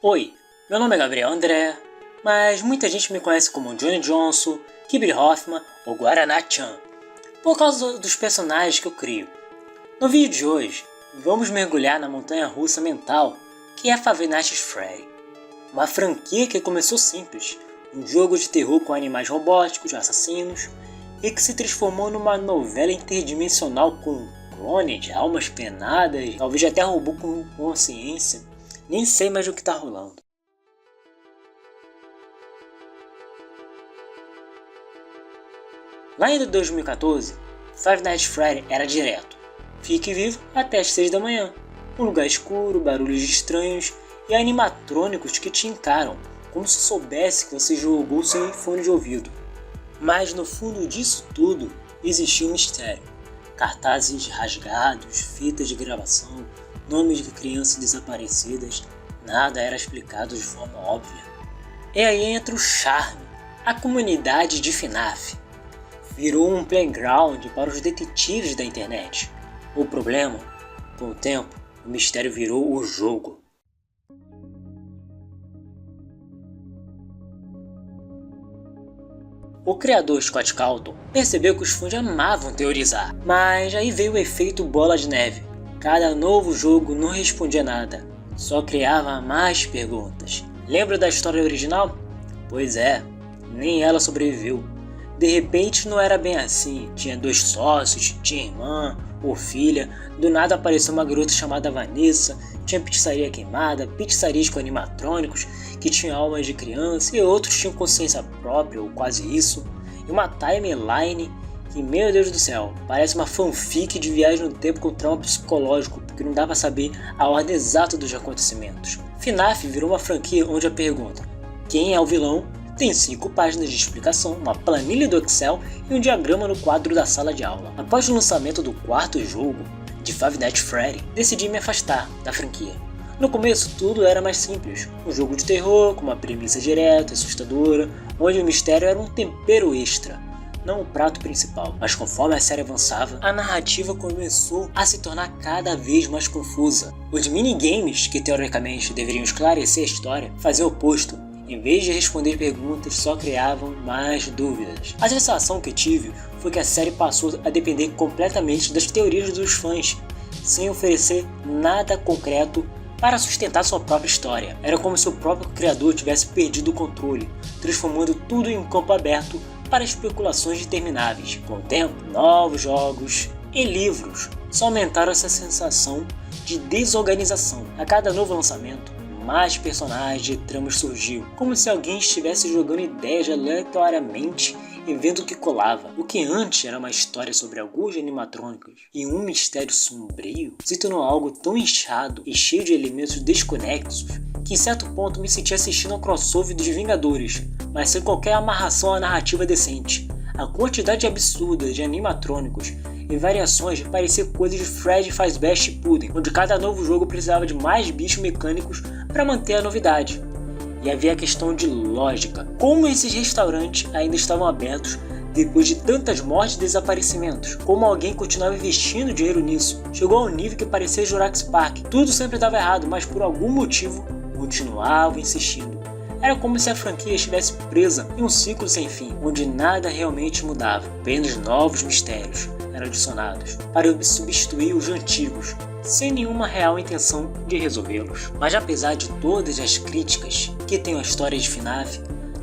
Oi, meu nome é Gabriel André, mas muita gente me conhece como Johnny Johnson, Kibble Hoffman ou Guaraná-chan, por causa dos personagens que eu crio. No vídeo de hoje, vamos mergulhar na montanha-russa mental que é Five Nights at Freddy, uma franquia que começou simples, um jogo de terror com animais robóticos, assassinos, e que se transformou numa novela interdimensional com clone de almas penadas, talvez até robô com consciência. Nem sei mais o que tá rolando. Lá em 2014, Five Nights at Freddy era direto. Fique vivo até as 6 da manhã. Um lugar escuro, barulhos estranhos e animatrônicos que te encaram, como se soubesse que você jogou sem fone de ouvido. Mas no fundo disso tudo, existia um mistério. Cartazes rasgados, fitas de gravação, nomes de crianças desaparecidas, nada era explicado de forma óbvia. E aí entra o charme. A comunidade de FNAF virou um playground para os detetives da internet. O problema, com o tempo, o mistério virou o jogo. O criador Scott Cawthon percebeu que os fãs amavam teorizar, mas aí veio o efeito bola de neve. Cada novo jogo não respondia nada, só criava mais perguntas. Lembra da história original? Pois é, nem ela sobreviveu. De repente não era bem assim, tinha 2 sócios, tinha irmã ou filha, do nada apareceu uma garota chamada Vanessa, tinha pizzaria queimada, pizzarias com animatrônicos que tinham almas de criança e outros tinham consciência própria ou quase isso, e uma timeline que, meu Deus do céu, parece uma fanfic de viagem no tempo com trauma psicológico, porque não dá pra saber a ordem exata dos acontecimentos. FNAF virou uma franquia onde a pergunta quem é o vilão tem 5 páginas de explicação, uma planilha do Excel e um diagrama no quadro da sala de aula. Após o lançamento do 4º jogo de Five Nights at Freddy, decidi me afastar da franquia. No começo tudo era mais simples, um jogo de terror com uma premissa direta, assustadora, onde o mistério era um tempero extra, não o prato principal. Mas conforme a série avançava, a narrativa começou a se tornar cada vez mais confusa. Os minigames, que teoricamente deveriam esclarecer a história, faziam o oposto. Em vez de responder perguntas, só criavam mais dúvidas. A sensação que tive foi que a série passou a depender completamente das teorias dos fãs, sem oferecer nada concreto para sustentar sua própria história. Era como se o próprio criador tivesse perdido o controle, transformando tudo em um campo aberto para especulações intermináveis. Com o tempo, novos jogos e livros só aumentaram essa sensação de desorganização. A cada novo lançamento, mais personagens e tramas surgiam, como se alguém estivesse jogando ideias aleatoriamente e vendo o que colava. O que antes era uma história sobre alguns animatrônicos e um mistério sombrio, se tornou algo tão inchado e cheio de elementos desconexos que em certo ponto me senti assistindo ao crossover dos Vingadores, mas sem qualquer amarração à narrativa decente. A quantidade absurda de animatrônicos e variações parecia coisa de Freddy Fazbear Pudding, onde cada novo jogo precisava de mais bichos mecânicos para manter a novidade. E havia a questão de lógica. Como esses restaurantes ainda estavam abertos depois de tantas mortes e desaparecimentos? Como alguém continuava investindo dinheiro nisso? Chegou ao nível que parecia Jurassic Park. Tudo sempre dava errado, mas por algum motivo continuava insistindo. Era como se a franquia estivesse presa em um ciclo sem fim, onde nada realmente mudava. Apenas novos mistérios eram adicionados para substituir os antigos, sem nenhuma real intenção de resolvê-los. Mas apesar de todas as críticas que tem a história de FNAF,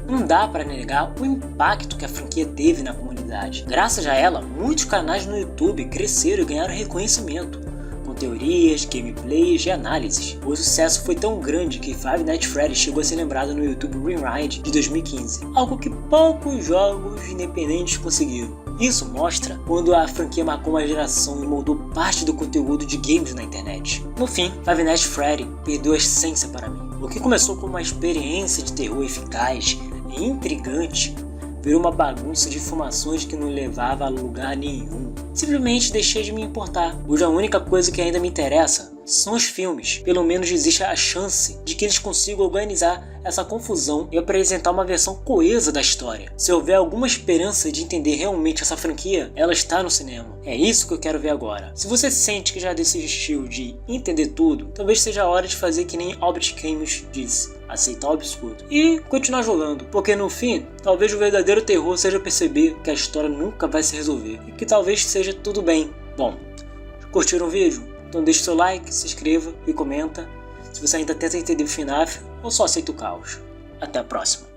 não dá para negar o impacto que a franquia teve na comunidade. Graças a ela, muitos canais no YouTube cresceram e ganharam reconhecimento, com teorias, gameplays e análises. O sucesso foi tão grande que Five Nights at Freddy chegou a ser lembrado no YouTube Rewind de 2015, algo que poucos jogos independentes conseguiram. Isso mostra quando a franquia marcou uma geração e moldou parte do conteúdo de games na internet. No fim, Five Nights at Freddy perdeu a essência para mim. O que começou como uma experiência de terror eficaz e intrigante, virou uma bagunça de informações que não levava a lugar nenhum. Simplesmente deixei de me importar. Hoje a única coisa que ainda me interessa são os filmes. Pelo menos existe a chance de que eles consigam organizar essa confusão e apresentar uma versão coesa da história. Se houver alguma esperança de entender realmente essa franquia, ela está no cinema. É isso que eu quero ver agora. Se você sente que já desistiu de entender tudo, talvez seja a hora de fazer que nem Albert Camus disse: aceitar o absurdo e continuar jogando, porque no fim, talvez o verdadeiro terror seja perceber que a história nunca vai se resolver e que talvez seja tudo bem. Bom, curtiram o vídeo? Então deixe seu like, se inscreva e comenta se você ainda tenta entender o FNAF ou só aceita o caos. Até a próxima.